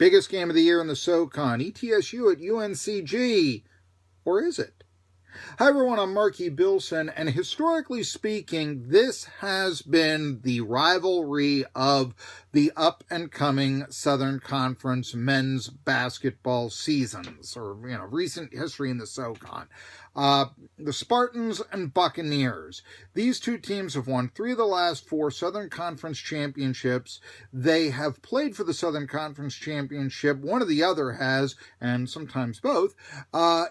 Biggest game of the year in the SoCon, ETSU at UNCG, or is it? Hi everyone, I'm Marky Billson, and historically speaking, this has been the rivalry of the up-and-coming Southern Conference men's basketball seasons, or, recent history in the SoCon. The Spartans and Buccaneers. These two teams have won 3 of the last 4 Southern Conference championships. They have played for the Southern Conference championship. One or the other has, and sometimes both,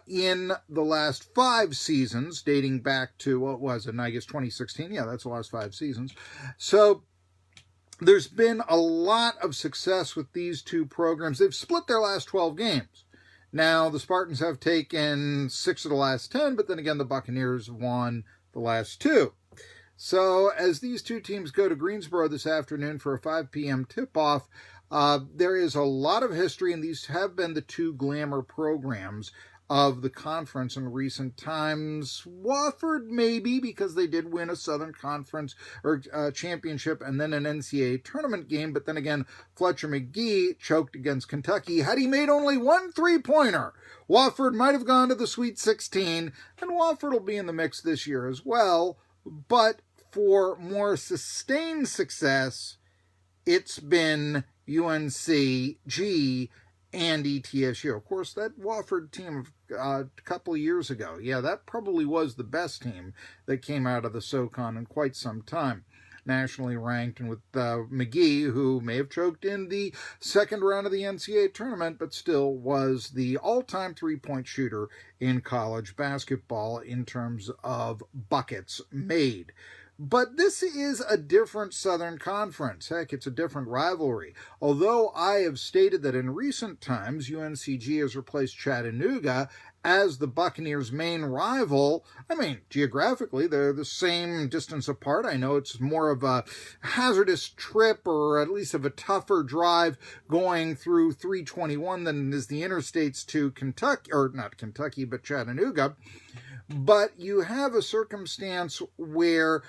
in the last 5 seasons, dating back to, what was it, I guess 2016? Yeah, that's the last 5 seasons. So there's been a lot of success with these two programs. They've split their last 12 games. Now, the Spartans have taken 6 of the last 10, but then again, the Buccaneers won the last 2. So, as these two teams go to Greensboro this afternoon for a 5 p.m. tip-off, there is a lot of history, and these have been the 2 glamour programs of the conference in recent times. Wofford, maybe, because they did win a Southern Conference or championship and then an NCAA tournament game. But then again, Fletcher McGee choked against Kentucky. Had he made only 1 3-pointer, Wofford might have gone to the Sweet 16, and Wofford will be in the mix this year as well. But for more sustained success, it's been UNCG and ETSU. Of course, that Wofford team a couple of years ago, yeah, that probably was the best team that came out of the SoCon in quite some time. Nationally ranked, and with McGee, who may have choked in the second round of the NCAA tournament, but still was the all-time 3-point shooter in college basketball in terms of buckets made. But this is a different Southern Conference. Heck, it's a different rivalry. Although I have stated that in recent times, UNCG has replaced Chattanooga as the Buccaneers' main rival. I mean, geographically, they're the same distance apart. I know it's more of a hazardous trip, or at least of a tougher drive going through 321 than is the interstates to Kentucky, or not Kentucky, but Chattanooga. But you have a circumstance where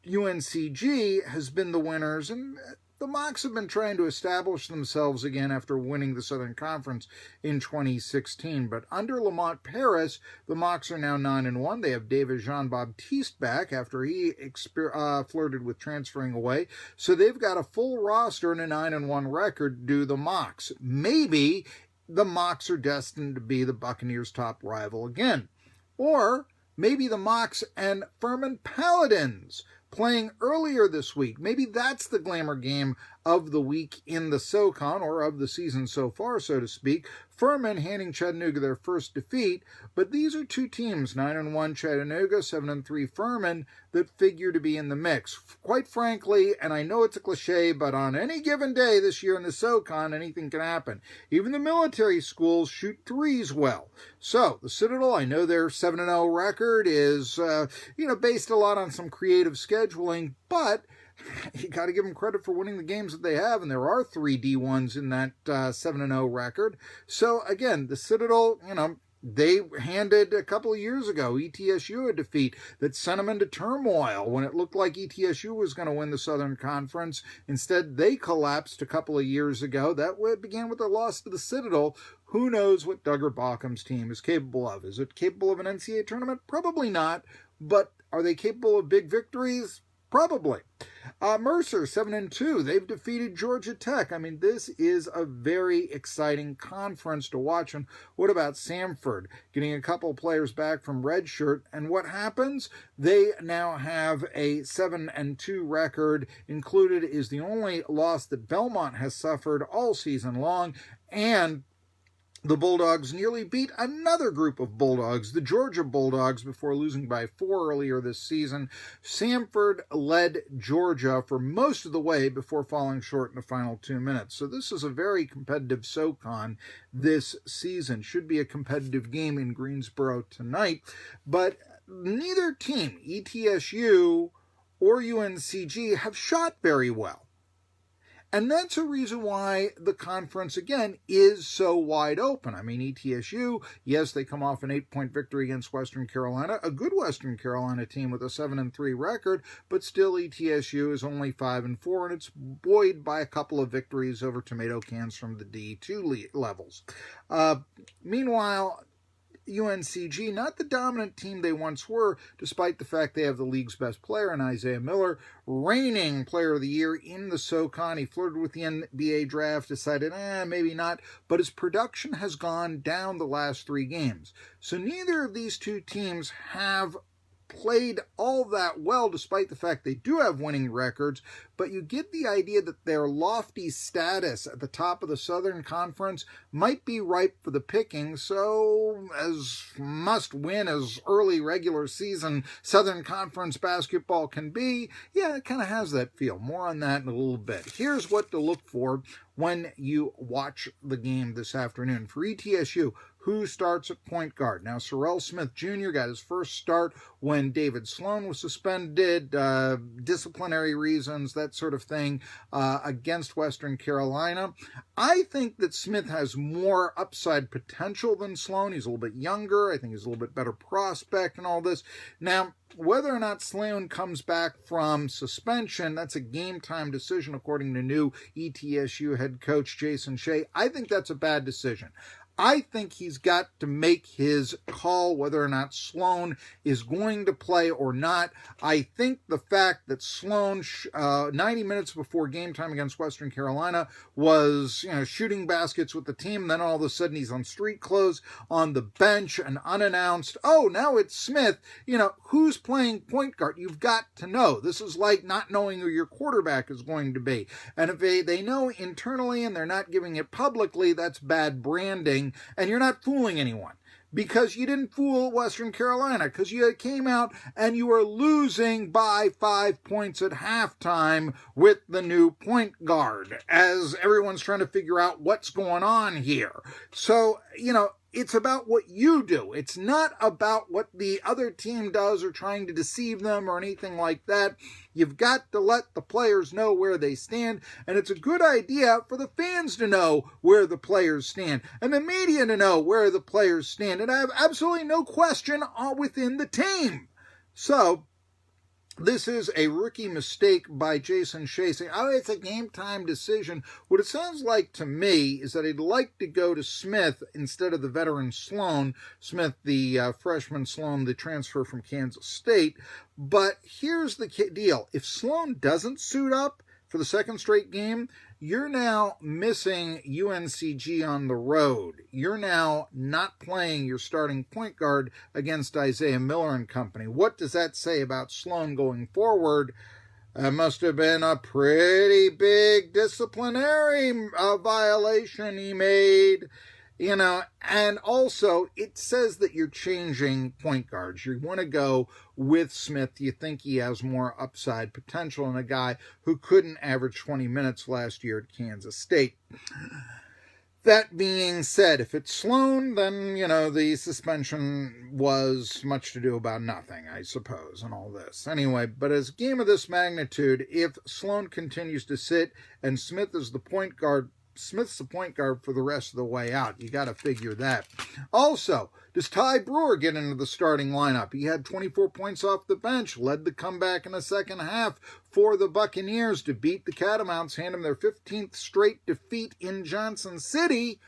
UNCG has been the winners, and the Mocs have been trying to establish themselves again after winning the Southern Conference in 2016. But under Lamont Paris, the Mocs are now 9-1. They have David Jean-Baptiste back after he flirted with transferring away. So they've got a full roster and a 9-1 record due the Mocs. Maybe the Mocs are destined to be the Buccaneers' top rival again. Or maybe the Mocs and Furman Paladins playing earlier this week. Maybe that's the glamour game of the week in the SoCon, or of the season so far, so to speak. Furman handing Chattanooga their first defeat, but these are two teams, 9-1 Chattanooga, 7-3 Furman, that figure to be in the mix. Quite frankly, and I know it's a cliche, but on any given day this year in the SoCon, anything can happen. Even the military schools shoot threes well. So, the Citadel, I know their 7-0 record is, based a lot on some creative scheduling, but you got to give them credit for winning the games that they have, and there are 3 D1s in that 7-0 record. So, again, the Citadel, they handed a couple of years ago ETSU a defeat that sent them into turmoil when it looked like ETSU was going to win the Southern Conference. Instead, they collapsed a couple of years ago. That began with a loss to the Citadel. Who knows what Duggar Baucham's team is capable of? Is it capable of an NCAA tournament? Probably not. But are they capable of big victories? Probably. Mercer, 7-2. They've defeated Georgia Tech. I mean, this is a very exciting conference to watch. And what about Samford? Getting a couple of players back from redshirt. And what happens? They now have a 7-2 record. Included is the only loss that Belmont has suffered all season long. And the Bulldogs nearly beat another group of Bulldogs, the Georgia Bulldogs, before losing by 4 earlier this season. Samford led Georgia for most of the way before falling short in the final 2 minutes. So this is a very competitive SoCon this season. Should be a competitive game in Greensboro tonight. But neither team, ETSU or UNCG, have shot very well. And that's a reason why the conference, again, is so wide open. I mean, ETSU, yes, they come off an 8-point victory against Western Carolina, a good Western Carolina team with a 7-3 record, but still ETSU is only 5-4, and it's buoyed by a couple of victories over tomato cans from the D2 levels. Meanwhile, UNCG, not the dominant team they once were, despite the fact they have the league's best player in Isaiah Miller, reigning player of the year in the SoCon. He flirted with the NBA draft, decided, maybe not, but his production has gone down the last 3 games. So neither of these two teams have played all that well, despite the fact they do have winning records, but you get the idea that their lofty status at the top of the Southern Conference might be ripe for the picking. So as must-win as early regular season Southern Conference basketball can be, yeah, it kind of has that feel. More on that in a little bit. Here's what to look for when you watch the game this afternoon. For ETSU, who starts at point guard? Now, Sorrell Smith Jr. got his first start when David Sloan was suspended, disciplinary reasons, that sort of thing, against Western Carolina. I think that Smith has more upside potential than Sloan. He's a little bit younger. I think he's a little bit better prospect and all this. Now, whether or not Sloan comes back from suspension, that's a game-time decision, according to new ETSU head coach Jason Shea. I think that's a bad decision. I think he's got to make his call whether or not Sloan is going to play or not. I think the fact that Sloan, 90 minutes before game time against Western Carolina, was shooting baskets with the team, and then all of a sudden he's on street clothes on the bench and unannounced. Oh, now it's Smith. Who's playing point guard? You've got to know. This is like not knowing who your quarterback is going to be. And if they know internally and they're not giving it publicly, that's bad branding. And you're not fooling anyone, because you didn't fool Western Carolina, because you came out and you were losing by 5 points at halftime with the new point guard, as everyone's trying to figure out what's going on here. So, it's about what you do. It's not about what the other team does or trying to deceive them or anything like that. You've got to let the players know where they stand, and it's a good idea for the fans to know where the players stand and the media to know where the players stand, and I have absolutely no question within the team. So, this is a rookie mistake by Jason Shea saying, it's a game-time decision. What it sounds like to me is that he'd like to go to Smith instead of the veteran Sloan. Smith, the freshman Sloan, the transfer from Kansas State. But here's the deal. If Sloan doesn't suit up for the second straight game, you're now missing UNCG on the road. You're now not playing your starting point guard against Isaiah Miller and company. What does that say about Sloan going forward? That must have been a pretty big disciplinary violation he made. And also it says that you're changing point guards. You want to go with Smith. You think he has more upside potential than a guy who couldn't average 20 minutes last year at Kansas State. That being said, if it's Sloan, then, the suspension was much to do about nothing, I suppose, and all this. Anyway, but as a game of this magnitude, if Sloan continues to sit and Smith is the point guard, Smith's the point guard for the rest of the way out. You got to figure that. Also, does Ty Brewer get into the starting lineup? He had 24 points off the bench, led the comeback in the second half for the Buccaneers to beat the Catamounts, hand them their 15th straight defeat in Johnson City.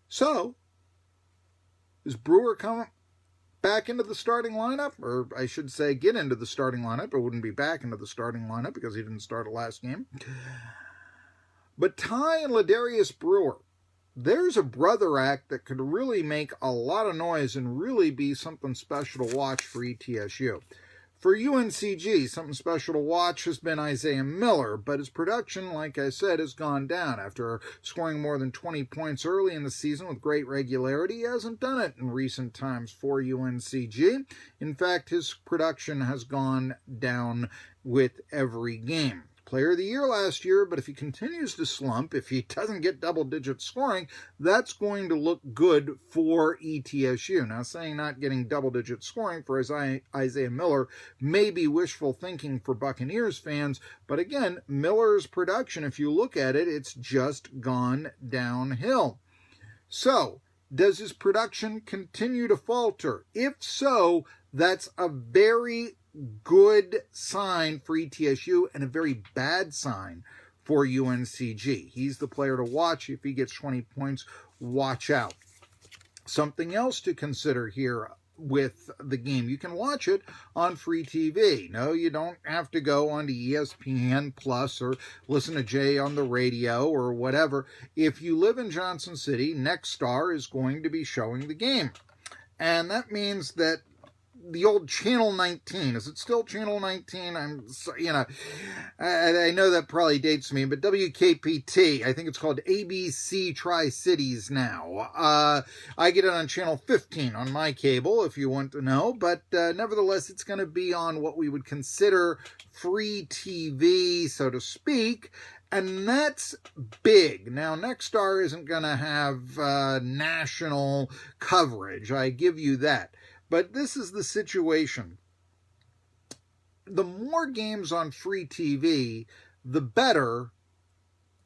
So, is Brewer coming back into the starting lineup? Or I should say get into the starting lineup. It wouldn't be back into the starting lineup because he didn't start the last game. But Ty and Ladarius Brewer, there's a brother act that could really make a lot of noise and really be something special to watch for ETSU. For UNCG, something special to watch has been Isaiah Miller, but his production, like I said, has gone down. After scoring more than 20 points early in the season with great regularity, he hasn't done it in recent times for UNCG. In fact, his production has gone down with every game. Player of the Year last year, but if he continues to slump, if he doesn't get double-digit scoring, that's going to look good for ETSU. Now, saying not getting double-digit scoring for Isaiah Miller may be wishful thinking for Buccaneers fans, but again, Miller's production, if you look at it, it's just gone downhill. So, does his production continue to falter? If so, that's a very good sign for ETSU and a very bad sign for UNCG. He's the player to watch. If he gets 20 points, watch out. Something else to consider here with the game. You can watch it on free TV. No, you don't have to go on to ESPN Plus or listen to Jay on the radio or whatever. If you live in Johnson City, Nexstar is going to be showing the game. And that means that the old Channel 19, is it still Channel 19? I know that probably dates me, but WKPT, I think it's called ABC Tri-Cities now. I get it on Channel 15 on my cable, if you want to know, but nevertheless, it's going to be on what we would consider free TV, so to speak, and that's big. Now, Nexstar isn't going to have national coverage, I give you that. But this is the situation. The more games on free TV, the better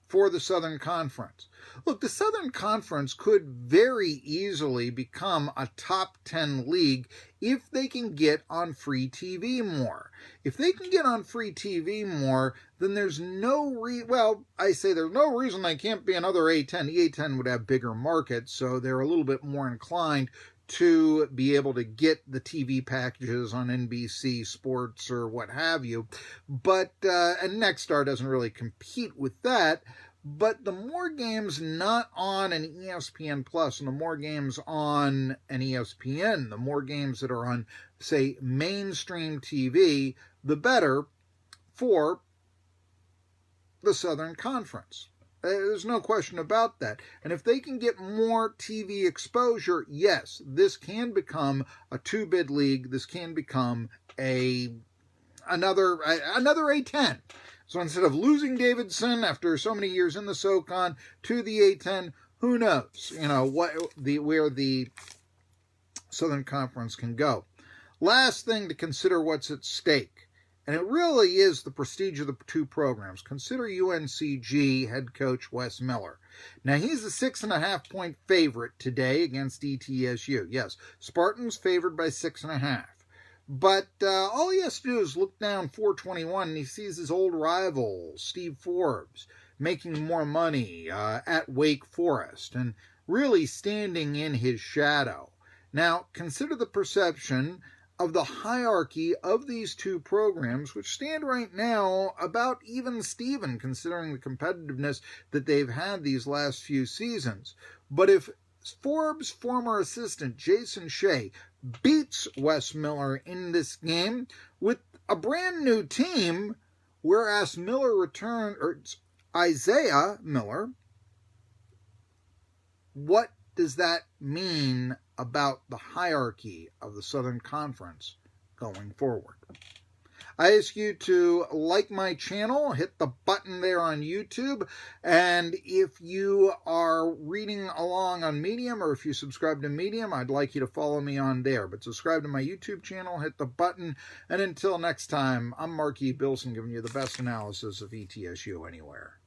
for the Southern Conference. Look, the Southern Conference could very easily become a top 10 league if they can get on free TV more. If they can get on free TV more, then there's no there's no reason they can't be another A10. The A10 would have bigger markets, so they're a little bit more inclined to be able to get the TV packages on NBC Sports or what have you. But, and Nexstar doesn't really compete with that. But the more games not on an ESPN Plus and the more games on an ESPN, the more games that are on, say, mainstream TV, the better for the Southern Conference. There's no question about that. And if they can get more TV exposure, yes, this can become a two-bid league. This can become another A10. So instead of losing Davidson after so many years in the SoCon to the A10, who knows, where the Southern Conference can go. Last thing to consider, what's at stake. And it really is the prestige of the two programs. Consider UNCG head coach Wes Miller. Now, he's a 6.5-point favorite today against ETSU. Yes, Spartans favored by 6.5. But all he has to do is look down 421 and he sees his old rival, Steve Forbes, making more money at Wake Forest and really standing in his shadow. Now, consider the perception of the hierarchy of these two programs, which stand right now about even Steven, considering the competitiveness that they've had these last few seasons. But if Forbes' former assistant, Jason Shea, beats Wes Miller in this game with a brand new team, whereas Isaiah Miller, what does that mean about the hierarchy of the Southern Conference going forward? I ask you to like my channel, hit the button there on YouTube, and if you are reading along on Medium, or if you subscribe to Medium, I'd like you to follow me on there. But subscribe to my YouTube channel, hit the button, and until next time, I'm Marky Billson giving you the best analysis of ETSU anywhere.